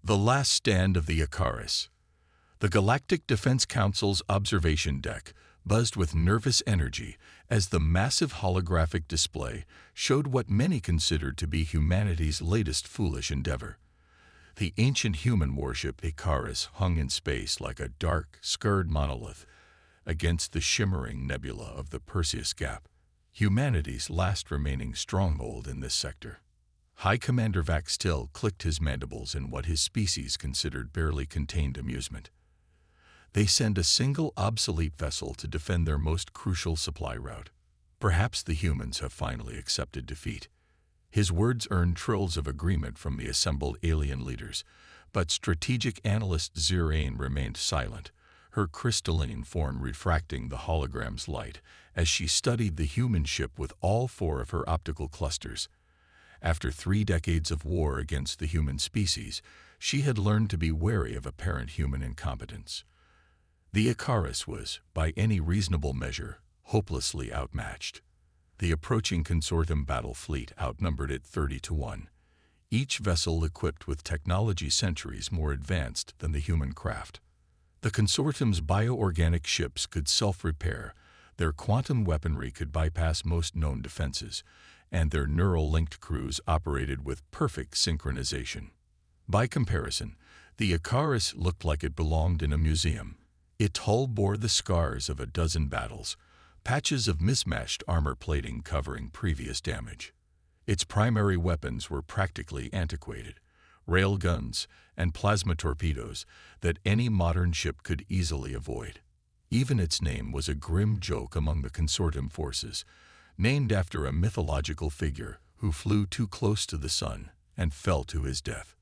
The last stand of the Icarus. The Galactic Defense Council's observation deck buzzed with nervous energy as the massive holographic display showed what many considered to be humanity's latest foolish endeavor. The ancient human warship Icarus hung in space like a dark, scarred monolith against the shimmering nebula of the Perseus Gap, humanity's last remaining stronghold in this sector. High Commander Vaxtil clicked his mandibles in what his species considered barely contained amusement. They send a single obsolete vessel to defend their most crucial supply route. Perhaps the humans have finally accepted defeat. His words earned trills of agreement from the assembled alien leaders, but strategic analyst Zirain remained silent, her crystalline form refracting the hologram's light as she studied the human ship with all four of her optical clusters. After 3 decades of war against the human species, she had learned to be wary of apparent human incompetence. The Icarus was, by any reasonable measure, hopelessly outmatched. The approaching consortium battle fleet outnumbered it 30-1, each vessel equipped with technology centuries more advanced than the human craft. The consortium's bioorganic ships could self-repair, their quantum weaponry could bypass most known defenses, and their neural-linked crews operated with perfect synchronization. By comparison, the Icarus looked like it belonged in a museum. Its hull bore the scars of a dozen battles, patches of mismatched armor plating covering previous damage. Its primary weapons were practically antiquated, rail guns and plasma torpedoes that any modern ship could easily avoid. Even its name was a grim joke among the consortium forces, named after a mythological figure who flew too close to the sun and fell to his death.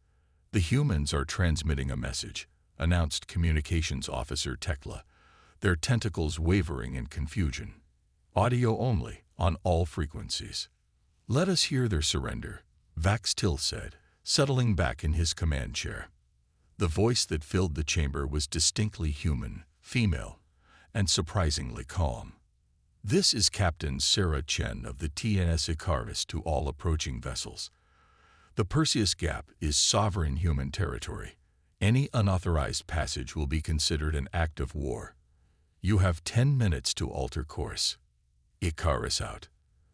"The humans are transmitting a message," announced Communications Officer Tekla, their tentacles wavering in confusion. "Audio only, on all frequencies." "Let us hear their surrender," Vaxtil said, settling back in his command chair. The voice that filled the chamber was distinctly human, female, and surprisingly calm. "This is Captain Sarah Chen of the TNS Icarus to all approaching vessels. The Perseus Gap is sovereign human territory. Any unauthorized passage will be considered an act of war. You have 10 minutes to alter course." Icarus out.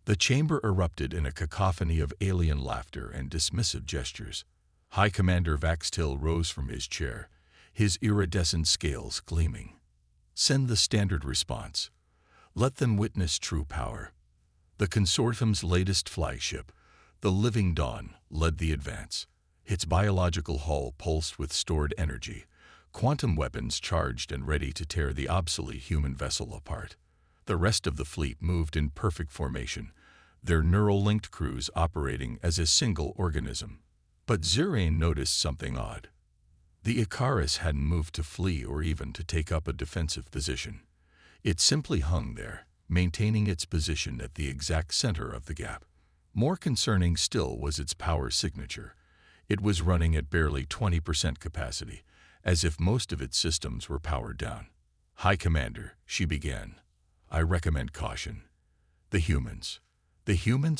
The chamber erupted in a cacophony of alien laughter and dismissive gestures. High Commander Vaxtil rose from his chair, his iridescent scales gleaming. "Send the standard response. Let them witness true power." The consortium's latest flagship, the Living Dawn, led the advance. Its biological hull pulsed with stored energy, quantum weapons charged and ready to tear the obsolete human vessel apart. The rest of the fleet moved in perfect formation, their neural-linked crews operating as a single organism. But Zirain noticed something odd. The Icarus hadn't moved to flee or even to take up a defensive position. It simply hung there, maintaining its position at the exact center of the gap. More concerning still was its power signature. It was running at barely 20% capacity, as if most of its systems were powered down. "High Commander," she began, "I recommend caution. The humans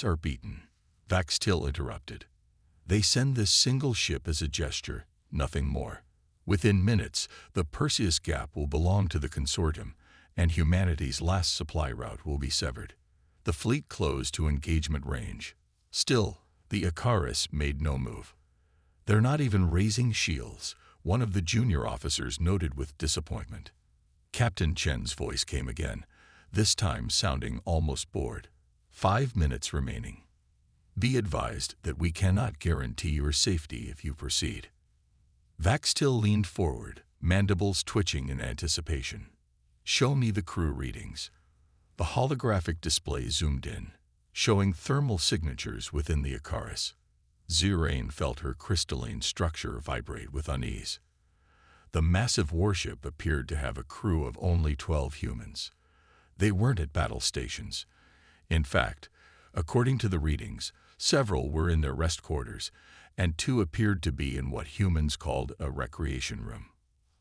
are beaten," Vaxtil interrupted. "They send this single ship as a gesture, nothing more. Within minutes, the Perseus Gap will belong to the consortium, and humanity's last supply route will be severed." The fleet closed to engagement range. Still, the Icarus made no move. "They're not even raising shields," one of the junior officers noted with disappointment. Captain Chen's voice came again, this time sounding almost bored. 5 minutes remaining. Be advised that we cannot guarantee your safety if you proceed." Vaxtil leaned forward, mandibles twitching in anticipation. "Show me the crew readings." The holographic display zoomed in, showing thermal signatures within the Icarus. Zirain felt her crystalline structure vibrate with unease. The massive warship appeared to have a crew of only 12 humans. They weren't at battle stations. In fact, according to the readings, several were in their rest quarters, and 2 appeared to be in what humans called a recreation room.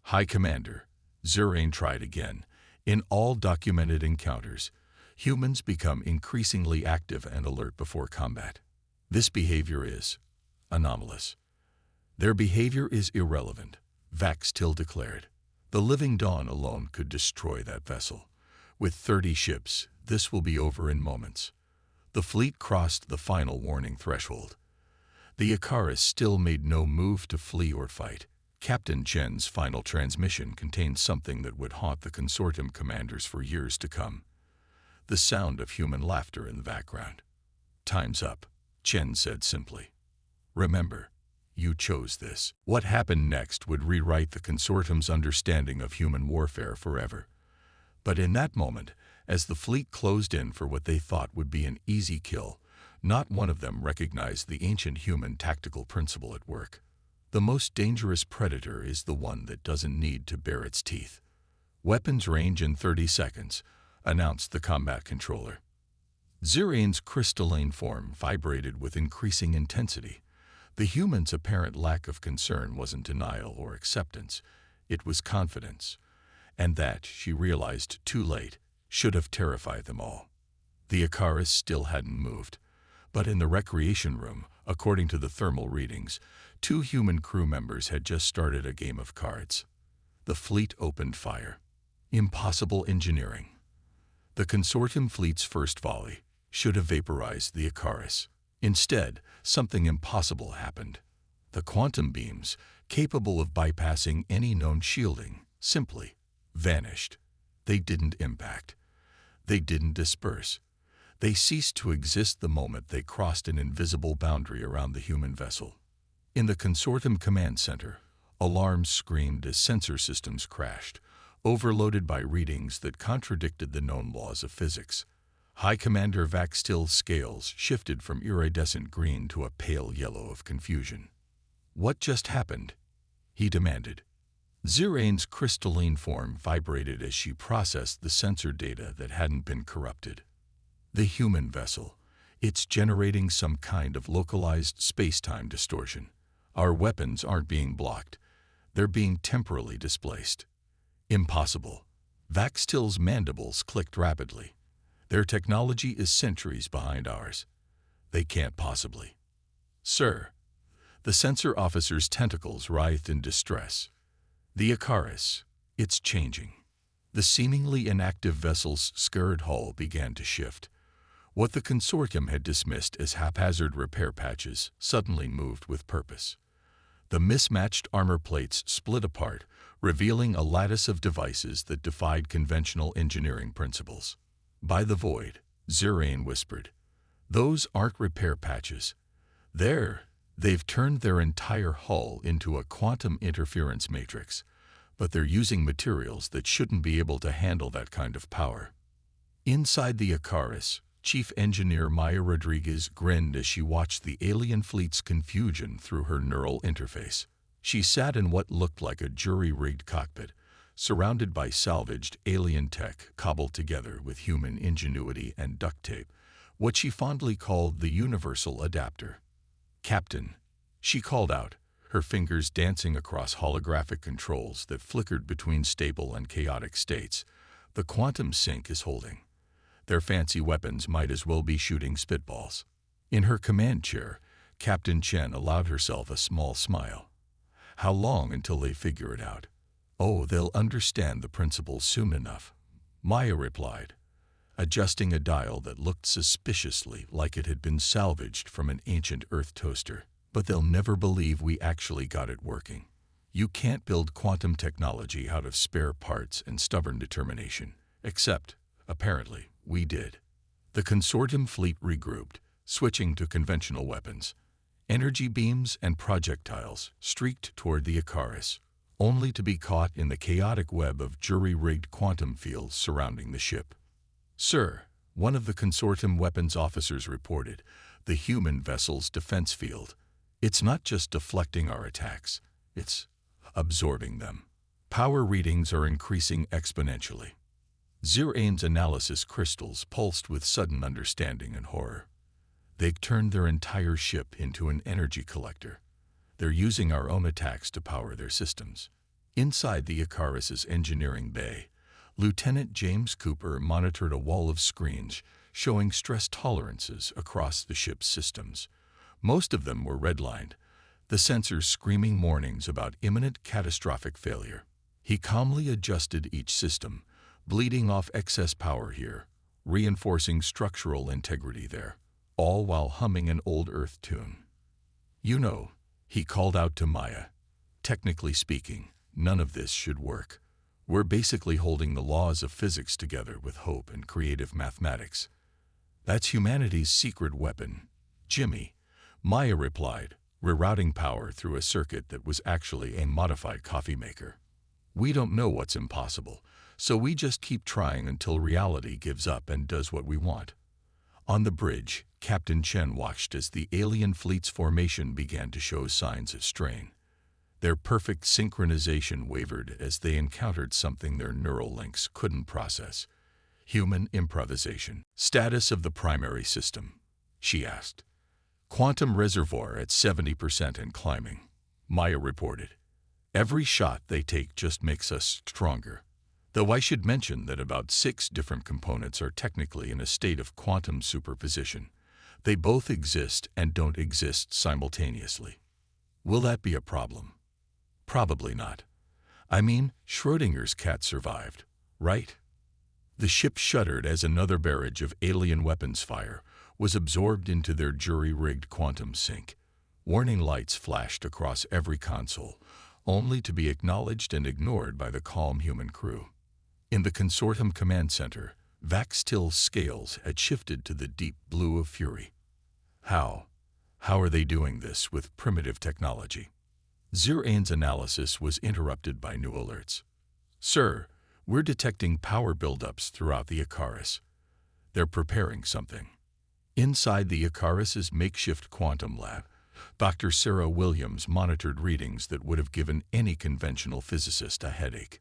"High Commander," Zirain tried again, "in all documented encounters, humans become increasingly active and alert before combat. This behavior is anomalous." Their behavior is irrelevant, Vaxtil declared. The Living Dawn alone could destroy that vessel. With 30 ships, this will be over in moments. The fleet crossed the final warning threshold. The Icarus still made no move to flee or fight. Captain Chen's final transmission contained something that would haunt the consortium commanders for years to come. The sound of human laughter in the background. "Time's up," Chen said simply. "Remember, you chose this." What happened next would rewrite the consortium's understanding of human warfare forever. But in that moment, as the fleet closed in for what they thought would be an easy kill, not one of them recognized the ancient human tactical principle at work. The most dangerous predator is the one that doesn't need to bare its teeth. "Weapons range in 30 seconds, announced the combat controller. Zirane's crystalline form vibrated with increasing intensity. The human's apparent lack of concern wasn't denial or acceptance, it was confidence. And that, she realized too late, should have terrified them all. The Icarus still hadn't moved. But in the recreation room, according to the thermal readings, 2 human crew members had just started a game of cards. The fleet opened fire. Impossible engineering. The consortium fleet's first volley should have vaporized the Icarus. Instead, something impossible happened. The quantum beams, capable of bypassing any known shielding, simply vanished. They didn't impact. They didn't disperse. They ceased to exist the moment they crossed an invisible boundary around the human vessel. In the consortium command center, alarms screamed as sensor systems crashed, overloaded by readings that contradicted the known laws of physics. High Commander Vaxtil's scales shifted from iridescent green to a pale yellow of confusion. "What just happened?" he demanded. Zirane's crystalline form vibrated as she processed the sensor data that hadn't been corrupted. "The human vessel. It's generating some kind of localized space-time distortion. Our weapons aren't being blocked. They're being temporally displaced." "Impossible." Vaxtil's mandibles clicked rapidly. "Their technology is centuries behind ours. They can't possibly." "Sir." The sensor officer's tentacles writhed in distress. "The Icarus. It's changing." The seemingly inactive vessel's scarred hull began to shift. What the consortium had dismissed as haphazard repair patches suddenly moved with purpose. The mismatched armor plates split apart, revealing a lattice of devices that defied conventional engineering principles. "By the void," Zirane whispered. "Those aren't repair patches. They've turned their entire hull into a quantum interference matrix, but they're using materials that shouldn't be able to handle that kind of power." Inside the Icarus, Chief Engineer Maya Rodriguez grinned as she watched the alien fleet's confusion through her neural interface. She sat in what looked like a jury-rigged cockpit, surrounded by salvaged alien tech cobbled together with human ingenuity and duct tape, what she fondly called the universal adapter. "Captain," she called out, her fingers dancing across holographic controls that flickered between stable and chaotic states. "The quantum sync is holding. Their fancy weapons might as well be shooting spitballs." In her command chair, Captain Chen allowed herself a small smile. "How long until they figure it out?" "Oh, they'll understand the principle soon enough," Maya replied, adjusting a dial that looked suspiciously like it had been salvaged from an ancient Earth toaster. "But they'll never believe we actually got it working. You can't build quantum technology out of spare parts and stubborn determination. Except, apparently, we did." The consortium fleet regrouped, switching to conventional weapons. Energy beams and projectiles streaked toward the Icarus, only to be caught in the chaotic web of jury-rigged quantum fields surrounding the ship. "Sir," one of the consortium weapons officers reported, "the human vessel's defense field. It's not just deflecting our attacks, it's absorbing them. Power readings are increasing exponentially." Zirane's analysis crystals pulsed with sudden understanding and horror. "They've turned their entire ship into an energy collector. They're using our own attacks to power their systems." Inside the Icarus's engineering bay, Lieutenant James Cooper monitored a wall of screens showing stress tolerances across the ship's systems. Most of them were redlined. the sensors screaming warnings about imminent catastrophic failure. He calmly adjusted each system, bleeding off excess power here, reinforcing structural integrity there, all while humming an old Earth tune. "You know," he called out to Maya, "technically speaking, none of this should work. We're basically holding the laws of physics together with hope and creative mathematics. That's humanity's secret weapon, Jimmy," Maya replied, rerouting power through a circuit that was actually a modified coffee maker. "We don't know what's impossible, so we just keep trying until reality gives up and does what we want." On the bridge, Captain Chen watched as the alien fleet's formation began to show signs of strain. Their perfect synchronization wavered as they encountered something their neural links couldn't process. "Human improvisation. Status of the primary system?" she asked. "Quantum reservoir at 70% and climbing," Maya reported. "Every shot they take just makes us stronger. Though I should mention that about 6 different components are technically in a state of quantum superposition. They both exist and don't exist simultaneously. Will that be a problem?" "Probably not. I mean, Schrödinger's cat survived, right?" The ship shuddered as another barrage of alien weapons fire was absorbed into their jury-rigged quantum sink. Warning lights flashed across every console, only to be acknowledged and ignored by the calm human crew. In the consortium command center, Vax-Till's scales had shifted to the deep blue of fury. How are they doing this with primitive technology? Zirane's analysis was interrupted by new alerts. "Sir, we're detecting power buildups throughout the Icarus. They're preparing something." Inside the Icarus's makeshift quantum lab, Dr. Sarah Williams monitored readings that would have given any conventional physicist a headache.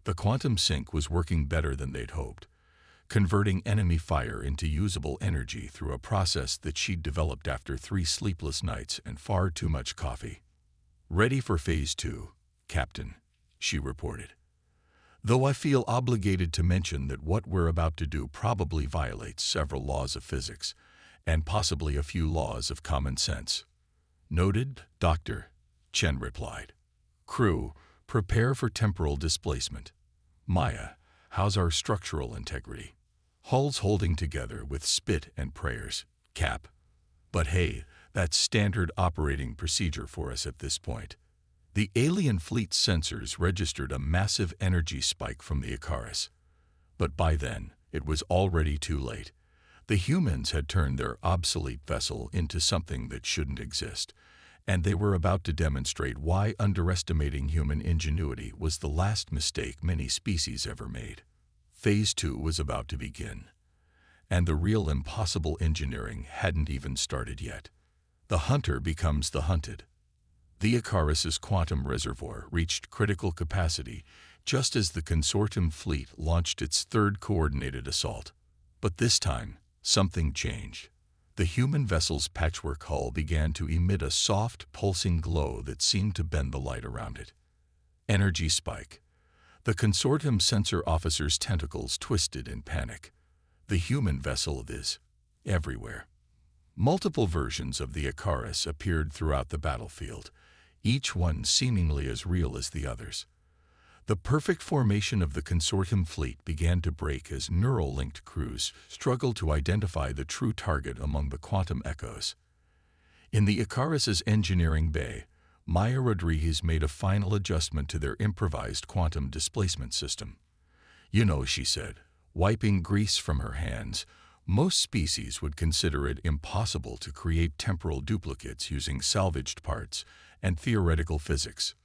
The quantum sink was working better than they'd hoped, converting enemy fire into usable energy through a process that she'd developed after 3 sleepless nights and far too much coffee. "Ready for Phase 2, Captain," she reported. "Though I feel obligated to mention that what we're about to do probably violates several laws of physics, and possibly a few laws of common sense." "Noted, Doctor," Chen replied. "Crew, prepare for temporal displacement. Maya, how's our structural integrity?" "Hull's holding together with spit and prayers, Cap. But hey, that's standard operating procedure for us at this point." The alien fleet's sensors registered a massive energy spike from the Icarus. But by then, it was already too late. The humans had turned their obsolete vessel into something that shouldn't exist, and they were about to demonstrate why underestimating human ingenuity was the last mistake many species ever made. Phase 2 was about to begin, and the real impossible engineering hadn't even started yet. The hunter becomes the hunted. The Icarus's quantum reservoir reached critical capacity just as the consortium fleet launched its 3rd coordinated assault. But this time, something changed. The human vessel's patchwork hull began to emit a soft, pulsing glow that seemed to bend the light around it. Energy spike. The consortium sensor officer's tentacles twisted in panic. The human vessel is everywhere. Multiple versions of the Icarus appeared throughout the battlefield, each one seemingly as real as the others. The perfect formation of the consortium fleet began to break as neural-linked crews struggled to identify the true target among the quantum echoes. In the Icarus's engineering bay, Maya Rodriguez made a final adjustment to their improvised quantum displacement system. "You know," she said, wiping grease from her hands, "most species would consider it impossible to create temporal duplicates using salvaged parts and theoretical physics."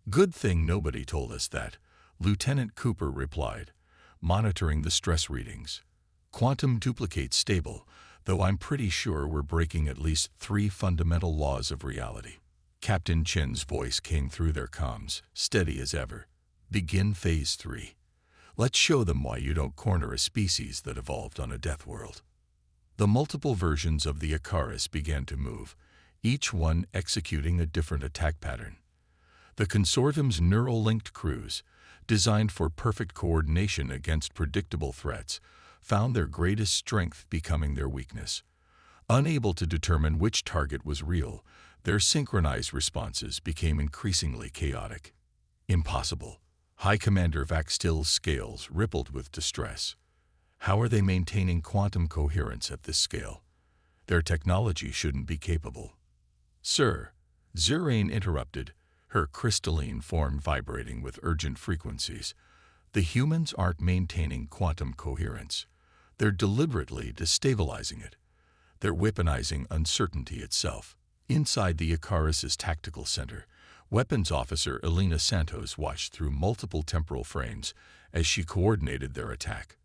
"Good thing nobody told us that," Lieutenant Cooper replied, monitoring the stress readings. "Quantum duplicate stable, though I'm pretty sure we're breaking at least 3 fundamental laws of reality." Captain Chen's voice came through their comms, steady as ever. "Begin Phase 3. Let's show them why you don't corner a species that evolved on a death world." The multiple versions of the Icarus began to move, each one executing a different attack pattern. The consortium's neural-linked crews, designed for perfect coordination against predictable threats, found their greatest strength becoming their weakness. Unable to determine which target was real, Their synchronized responses became increasingly chaotic. Impossible. High Commander Vaxtill's scales rippled with distress. How are they maintaining quantum coherence at this scale? Their technology shouldn't be capable. Sir, Zurain interrupted, her crystalline form vibrating with urgent frequencies. The humans aren't maintaining quantum coherence. They're deliberately destabilizing it. They're weaponizing uncertainty itself. Inside the Icarus's tactical center, Weapons Officer Elena Santos watched through multiple temporal frames as she coordinated their attack.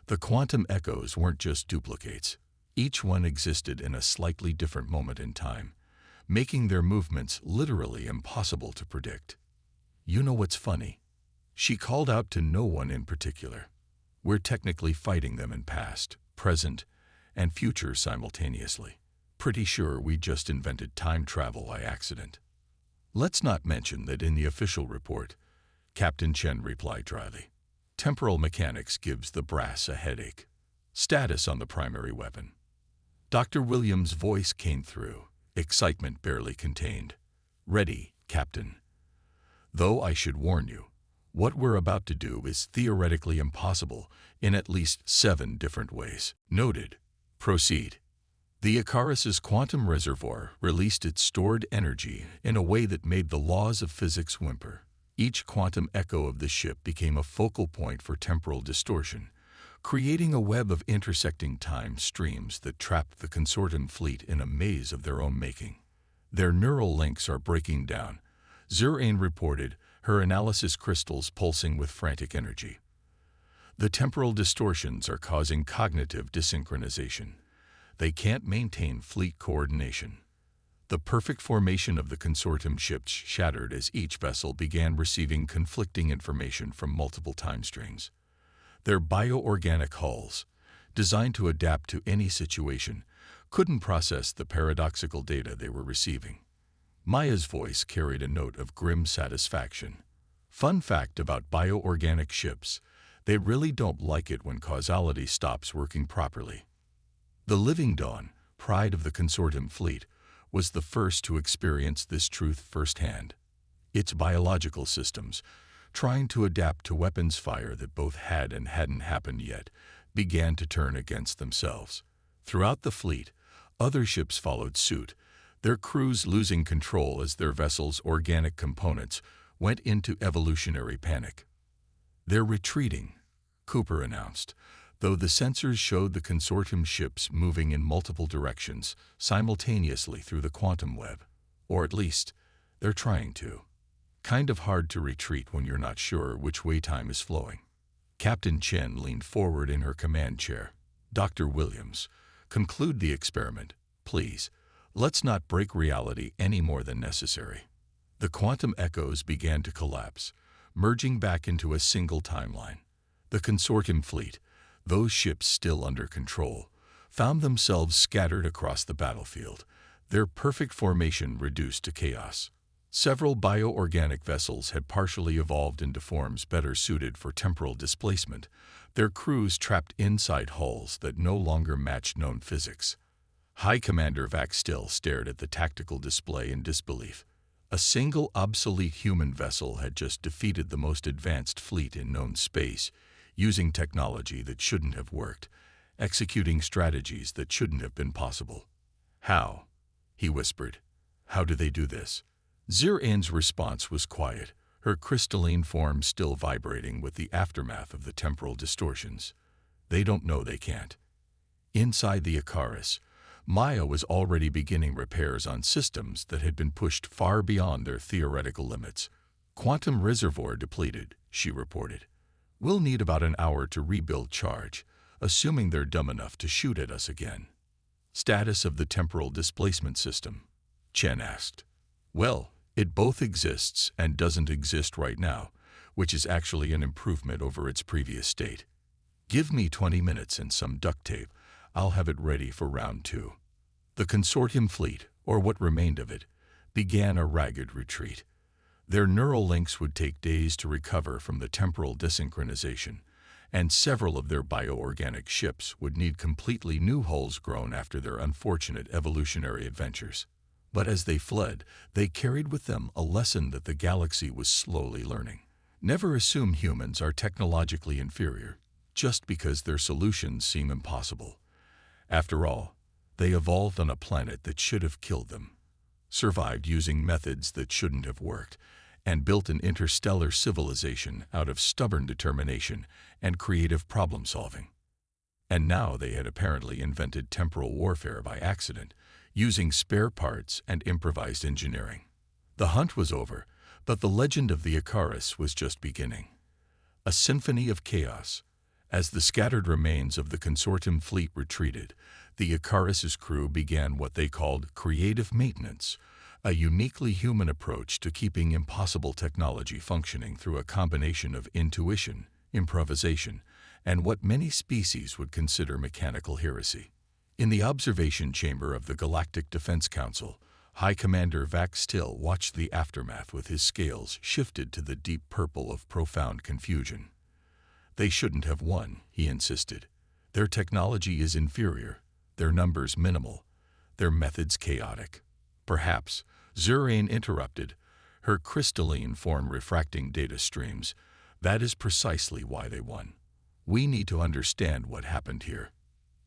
The quantum echoes weren't just duplicates. Each one existed in a slightly different moment in time, making their movements literally impossible to predict. You know what's funny? She called out to no one in particular. We're technically fighting them in past, present, and future simultaneously. Pretty sure we just invented time travel by accident. Let's not mention that in the official report, Captain Chen replied dryly, temporal mechanics gives the brass a headache. Status on the primary weapon. Dr. Williams' voice came through, excitement barely contained. Ready, Captain. Though I should warn you, what we're about to do is theoretically impossible in at least 7 different ways. Noted. Proceed. The Icarus's quantum reservoir released its stored energy in a way that made the laws of physics whimper. Each quantum echo of the ship became a focal point for temporal distortion, creating a web of intersecting time streams that trapped the consortium fleet in a maze of their own making. Their neural links are breaking down, Zurain reported, her analysis crystals pulsing with frantic energy. The temporal distortions are causing cognitive desynchronization. They can't maintain fleet coordination. The perfect formation of the consortium ships shattered as each vessel began receiving conflicting information from multiple time streams. Their bioorganic hulls, designed to adapt to any situation, couldn't process the paradoxical data they were receiving. Maya's voice carried a note of grim satisfaction. Fun fact about bioorganic ships, they really don't like it when causality stops working properly. The Living Dawn, pride of the consortium fleet, was the first to experience this truth firsthand. Its biological systems, trying to adapt to weapons fire that both had and hadn't happened yet, began to turn against themselves. Throughout the fleet, other ships followed suit, their crews losing control as their vessels' organic components went into evolutionary panic. They're retreating, Cooper announced, though the sensors showed the consortium ships moving in multiple directions simultaneously through the quantum web. Or at least, they're trying to. Kind of hard to retreat when you're not sure which way time is flowing. Captain Chen leaned forward in her command chair. Dr. Williams, conclude the experiment, please. Let's not break reality any more than necessary. The quantum echoes began to collapse, merging back into a single timeline. The consortium fleet, those ships still under control, found themselves scattered across the battlefield, their perfect formation reduced to chaos. Several bioorganic vessels had partially evolved into forms better suited for temporal displacement, their crews trapped inside hulls that no longer matched known physics. High Commander Vaxtill stared at the tactical display in disbelief. A single obsolete human vessel had just defeated the most advanced fleet in known space, using technology that shouldn't have worked, executing strategies that shouldn't have been possible. How? He whispered. How do they do this? Zurain's response was quiet, her crystalline form still vibrating with the aftermath of the temporal distortions. They don't know they can't. Inside the Icarus, Maya was already beginning repairs on systems that had been pushed far beyond their theoretical limits. Quantum reservoir depleted, she reported. We'll need about an hour to rebuild charge, assuming they're dumb enough to shoot at us again. Status of the temporal displacement system? Chen asked. Well, it both exists and doesn't exist right now, which is actually an improvement over its previous state. Give me 20 minutes and some duct tape. I'll have it ready for round 2. The consortium fleet, or what remained of it, began a ragged retreat. Their neural links would take days to recover from the temporal desynchronization, and several of their bioorganic ships would need completely new hulls grown after their unfortunate evolutionary adventures. But as they fled, they carried with them a lesson that the galaxy was slowly learning. Never assume humans are technologically inferior just because their solutions seem impossible. After all, they evolved on a planet that should have killed them, survived using methods that shouldn't have worked, and built an interstellar civilization out of stubborn determination and creative problem-solving. And now they had apparently invented temporal warfare by accident, using spare parts and improvised engineering. The hunt was over, but the legend of the Icarus was just beginning. A symphony of chaos. As the scattered remains of the consortium fleet retreated, the Icarus's crew began what they called creative maintenance, a uniquely human approach to keeping impossible technology functioning through a combination of intuition, improvisation, and what many species would consider mechanical heresy. In the observation chamber of the Galactic Defense Council, High Commander Vax Still watched the aftermath with his scales shifted to the deep purple of profound confusion. They shouldn't have won, he insisted. Their technology is inferior, their numbers minimal, their methods chaotic. Perhaps, Zurain interrupted, her crystalline form refracting data streams. That is precisely why they won. We need to understand what happened here.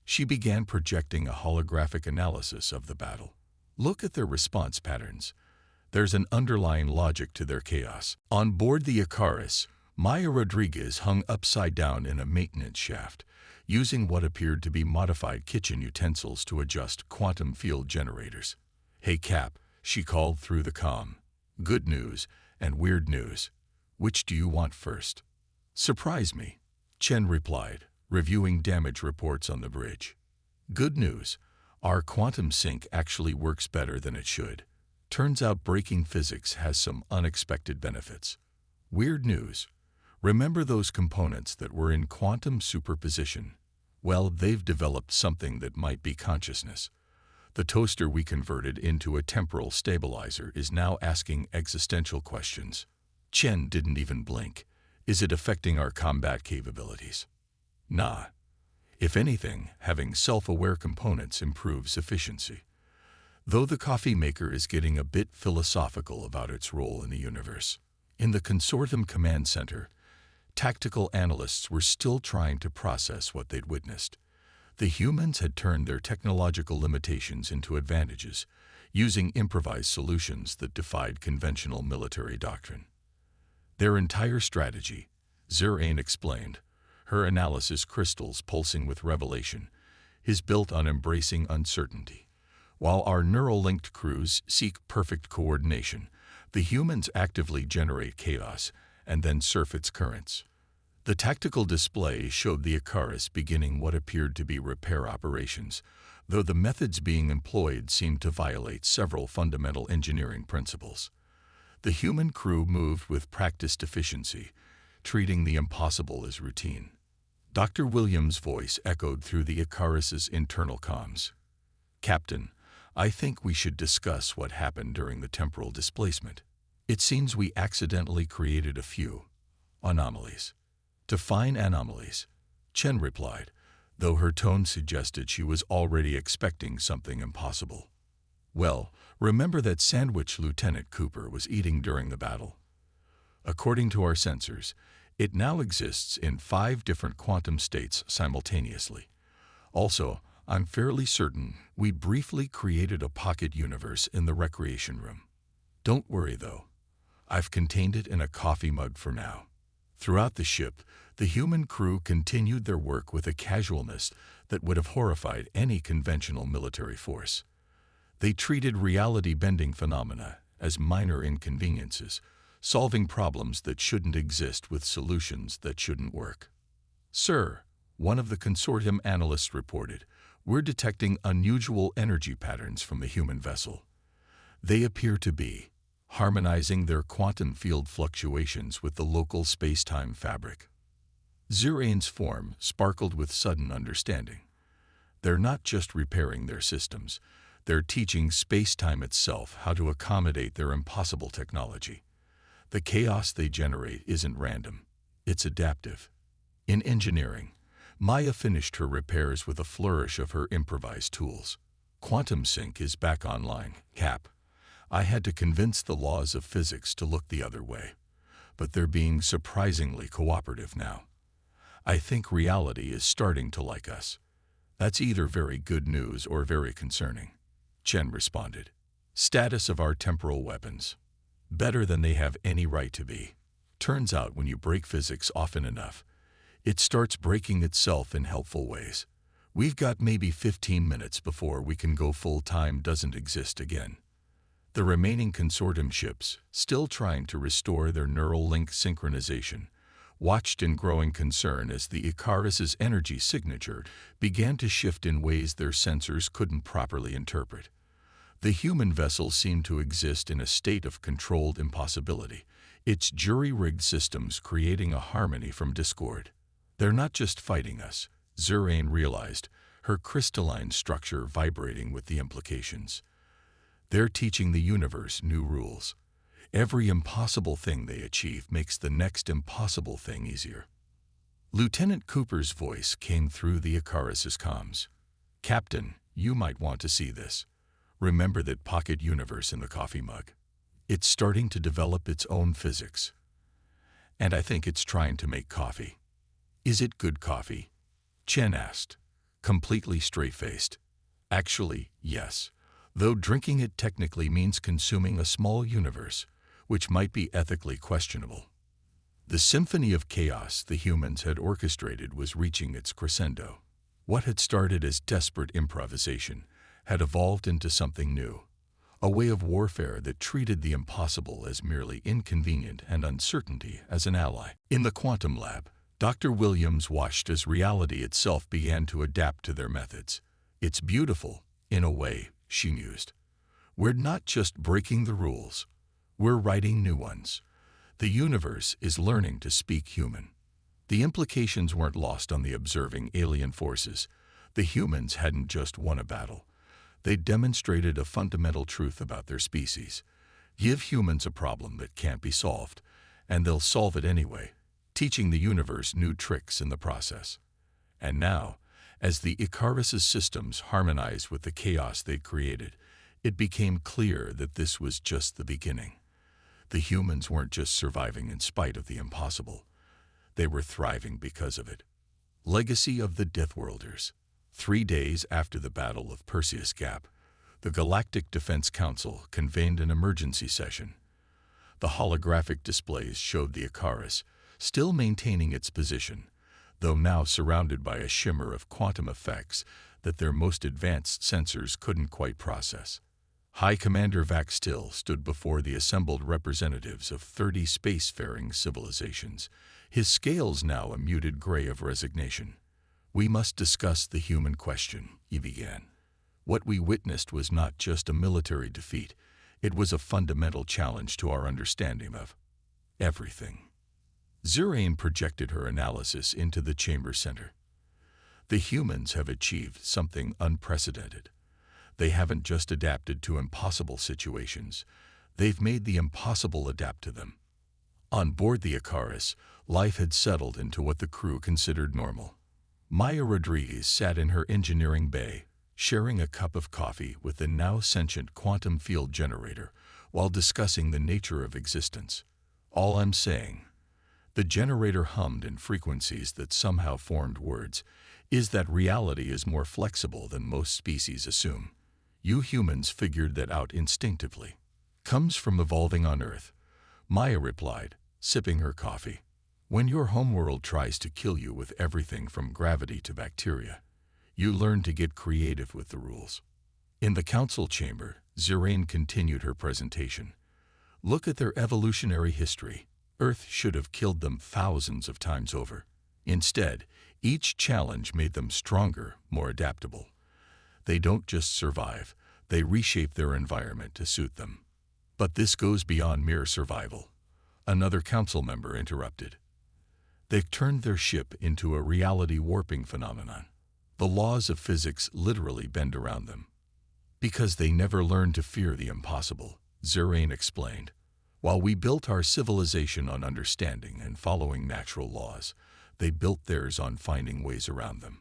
She began projecting a holographic analysis of the battle. Look at their response patterns. There's an underlying logic to their chaos. On board the Icarus, Maya Rodriguez hung upside down in a maintenance shaft, using what appeared to be modified kitchen utensils to adjust quantum field generators. "Hey Cap," she called through the comm. "Good news and weird news. Which do you want first?" "Surprise me," Chen replied, reviewing damage reports on the bridge. "Good news. Our quantum sync actually works better than it should. Turns out breaking physics has some unexpected benefits. Weird news. Remember those components that were in quantum superposition? Well, they've developed something that might be consciousness. The toaster we converted into a temporal stabilizer is now asking existential questions." Chen didn't even blink. "Is it affecting our combat capabilities?" "Nah. If anything, having self-aware components improves efficiency. Though the coffee maker is getting a bit philosophical about its role in the universe." In the Consortium Command Center, tactical analysts were still trying to process what they'd witnessed. The humans had turned their technological limitations into advantages, using improvised solutions that defied conventional military doctrine. Their entire strategy, Zurain explained, her analysis crystals pulsing with revelation, is built on embracing uncertainty. While our neural-linked crews seek perfect coordination, the humans actively generate chaos and then surf its currents. The tactical display showed the Icarus beginning what appeared to be repair operations, though the methods being employed seemed to violate several fundamental engineering principles. The human crew moved with practiced efficiency, treating the impossible as routine. Dr. Williams' voice echoed through the Icarus's internal comms. "Captain, I think we should discuss what happened during the temporal displacement. It seems we accidentally created a few anomalies." "Define anomalies," Chen replied, though her tone suggested she was already expecting something impossible. "Well, remember that sandwich Lieutenant Cooper was eating during the battle? According to our sensors, it now exists in 5 different quantum states simultaneously. Also, I'm fairly certain we briefly created a pocket universe in the recreation room. Don't worry, though. I've contained it in a coffee mug for now." Throughout the ship, the human crew continued their work with a casualness that would have horrified any conventional military force. They treated reality-bending phenomena as minor inconveniences, solving problems that shouldn't exist with solutions that shouldn't work. "Sir," one of the consortium analysts reported, "we're detecting unusual energy patterns from the human vessel. They appear to be harmonizing their quantum field fluctuations with the local space-time fabric." Zurain's form sparkled with sudden understanding. They're not just repairing their systems, they're teaching space-time itself how to accommodate their impossible technology. The chaos they generate isn't random, it's adaptive. In engineering, Maya finished her repairs with a flourish of her improvised tools. "Quantum sync is back online, Cap," I had to convince the laws of physics to look the other way, but they're being surprisingly cooperative now. I think reality is starting to like us. That's either very good news or very concerning. Chen responded. Status of our temporal weapons. Better than they have any right to be. Turns out when you break physics often enough, it starts breaking itself in helpful ways. We've got maybe 15 minutes before we can go full-time doesn't exist again. The remaining consortium ships, still trying to restore their neural link synchronization, watched in growing concern as the Icarus's energy signature began to shift in ways their sensors couldn't properly interpret. The human vessel seemed to exist in a state of controlled impossibility, its jury-rigged systems creating a harmony from discord. They're not just fighting us, Zurain realized, her crystalline structure vibrating with the implications. They're teaching the universe new rules. Every impossible thing they achieve makes the next impossible thing easier. Lieutenant Cooper's voice came through the Icarus's comms. Captain, you might want to see this. Remember that pocket universe in the coffee mug. It's starting to develop its own physics. And I think it's trying to make coffee. Is it good coffee? Chen asked, completely straight-faced. Actually, yes, though drinking it technically means consuming a small universe, which might be ethically questionable. The symphony of chaos the humans had orchestrated was reaching its crescendo. What had started as desperate improvisation had evolved into something new, a way of warfare that treated the impossible as merely inconvenient and uncertainty as an ally. In the quantum lab, Dr. Williams watched as reality itself began to adapt to their methods. It's beautiful, in a way, she mused. We're not just breaking the rules, we're writing new ones. The universe is learning to speak human. The implications weren't lost on the observing alien forces. The humans hadn't just won a battle. They demonstrated a fundamental truth about their species. Give humans a problem that can't be solved, and they'll solve it anyway, teaching the universe new tricks in the process. And now, as the Icarus's systems harmonized with the chaos they'd created, it became clear that this was just the beginning. The humans weren't just surviving in spite of the impossible. They were thriving because of it. Legacy of the Deathworlders. 3 days after the Battle of Perseus Gap, the Galactic Defense Council convened an emergency session. The holographic displays showed the Icarus, still maintaining its position, though now surrounded by a shimmer of quantum effects that their most advanced sensors couldn't quite process. High Commander Vac Still stood before the assembled representatives of 30 spacefaring civilizations, his scales now a muted gray of resignation. We must discuss the human question, he began. What we witnessed was not just a military defeat, it was a fundamental challenge to our understanding of everything. Zurain projected her analysis into the chamber center. The humans have achieved something unprecedented. They haven't just adapted to impossible situations, they've made the impossible adapt to them. On board the Icarus, life had settled into what the crew considered normal. Maya Rodriguez sat in her engineering bay, sharing a cup of coffee with the now sentient quantum field generator while discussing the nature of existence. All I'm saying, the generator hummed in frequencies that somehow formed words, is that reality is more flexible than most species assume. You humans figured that out instinctively. Comes from evolving on Earth, Maya replied, sipping her coffee. When your homeworld tries to kill you with everything from gravity to bacteria, you learn to get creative with the rules. In the council chamber, Zurain continued her presentation. Look at their evolutionary history. Earth should have killed them thousands of times over. Instead, each challenge made them stronger, more adaptable. They don't just survive, they reshape their environment to suit them. But this goes beyond mere survival. Another council member interrupted. They've turned their ship into a reality warping phenomenon. The laws of physics literally bend around them. Because they never learned to fear the impossible, Zurain explained. While we built our civilization on understanding and following natural laws, they built theirs on finding ways around them.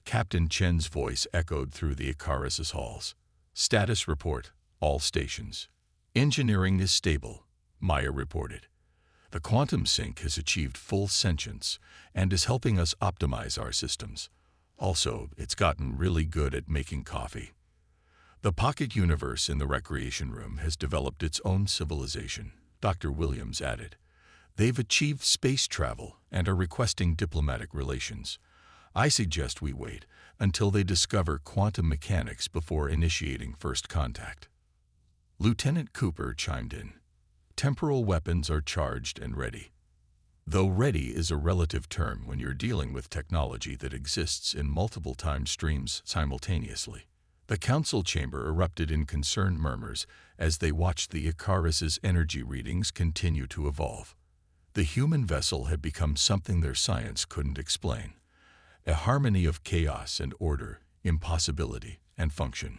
Captain Chen's voice echoed through the Icarus's halls. Status report, all stations. Engineering is stable, Maya reported. The quantum sink has achieved full sentience and is helping us optimize our systems. Also, it's gotten really good at making coffee. The pocket universe in the recreation room has developed its own civilization, Dr. Williams added. They've achieved space travel and are requesting diplomatic relations. I suggest we wait until they discover quantum mechanics before initiating first contact. Lieutenant Cooper chimed in. Temporal weapons are charged and ready. Though ready is a relative term when you're dealing with technology that exists in multiple time streams simultaneously. The council chamber erupted in concerned murmurs as they watched the Icarus's energy readings continue to evolve. The human vessel had become something their science couldn't explain. A harmony of chaos and order, impossibility and function.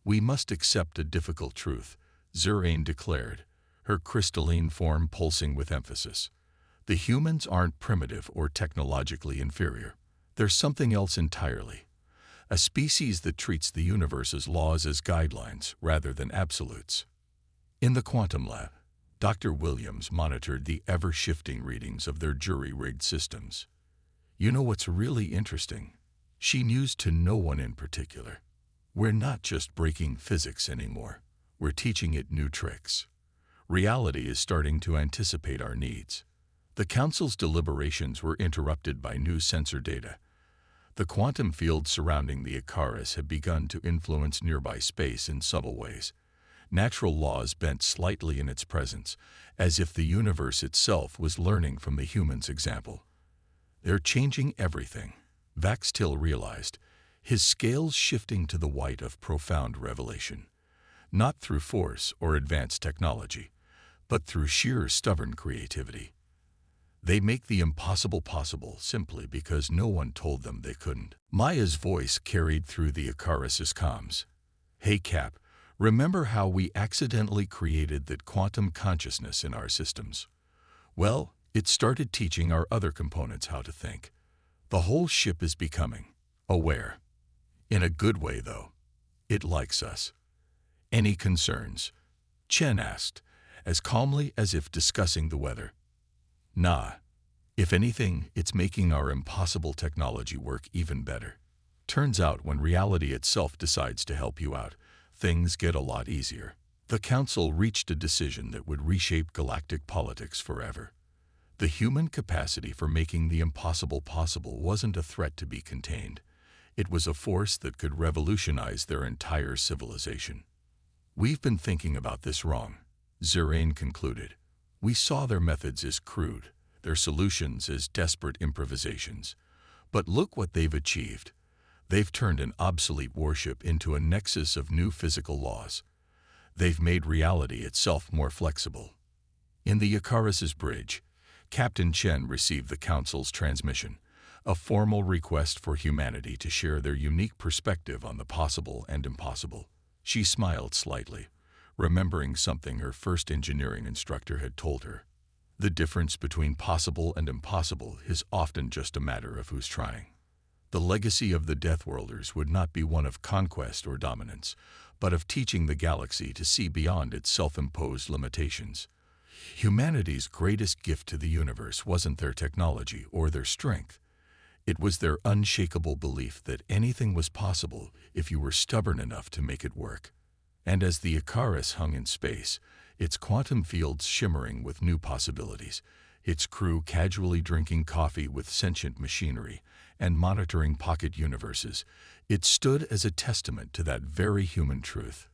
We must accept a difficult truth, Zurain declared, her crystalline form pulsing with emphasis. The humans aren't primitive or technologically inferior. They're something else entirely. A species that treats the universe's laws as guidelines rather than absolutes. In the quantum lab, Dr. Williams monitored the ever-shifting readings of their jury-rigged systems. You know what's really interesting? She mused to no one in particular. We're not just breaking physics anymore. We're teaching it new tricks. Reality is starting to anticipate our needs. The council's deliberations were interrupted by new sensor data. The quantum fields surrounding the Icarus had begun to influence nearby space in subtle ways. Natural laws bent slightly in its presence, as if the universe itself was learning from the human's example. They're changing everything, Vaxtil realized, his scales shifting to the white of profound revelation. Not through force or advanced technology, but through sheer stubborn creativity. They make the impossible possible simply because no one told them they couldn't. Maya's voice carried through the Icarus's comms. Hey Cap, remember how we accidentally created that quantum consciousness in our systems? Well, it started teaching our other components how to think. The whole ship is becoming aware. In a good way, though. It likes us. Any concerns? Chen asked, as calmly as if discussing the weather. Nah. If anything, it's making our impossible technology work even better. Turns out when reality itself decides to help you out, things get a lot easier. The council reached a decision that would reshape galactic politics forever. The human capacity for making the impossible possible wasn't a threat to be contained. It was a force that could revolutionize their entire civilization. We've been thinking about this wrong, Zurain concluded. We saw their methods as crude, their solutions as desperate improvisations. But look what they've achieved. They've turned an obsolete warship into a nexus of new physical laws. They've made reality itself more flexible. In the Icarus's bridge, Captain Chen received the Council's transmission, a formal request for humanity to share their unique perspective on the possible and impossible. She smiled slightly, remembering something her first engineering instructor had told her. The difference between possible and impossible is often just a matter of who's trying. The legacy of the Deathworlders would not be one of conquest or dominance, but of teaching the galaxy to see beyond its self-imposed limitations. Humanity's greatest gift to the universe wasn't their technology or their strength. It was their unshakable belief that anything was possible if you were stubborn enough to make it work. And as the Icarus hung in space, its quantum fields shimmering with new possibilities, its crew casually drinking coffee with sentient machinery and monitoring pocket universes, it stood as a testament to that very human truth.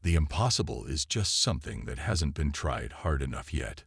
The impossible is just something that hasn't been tried hard enough yet.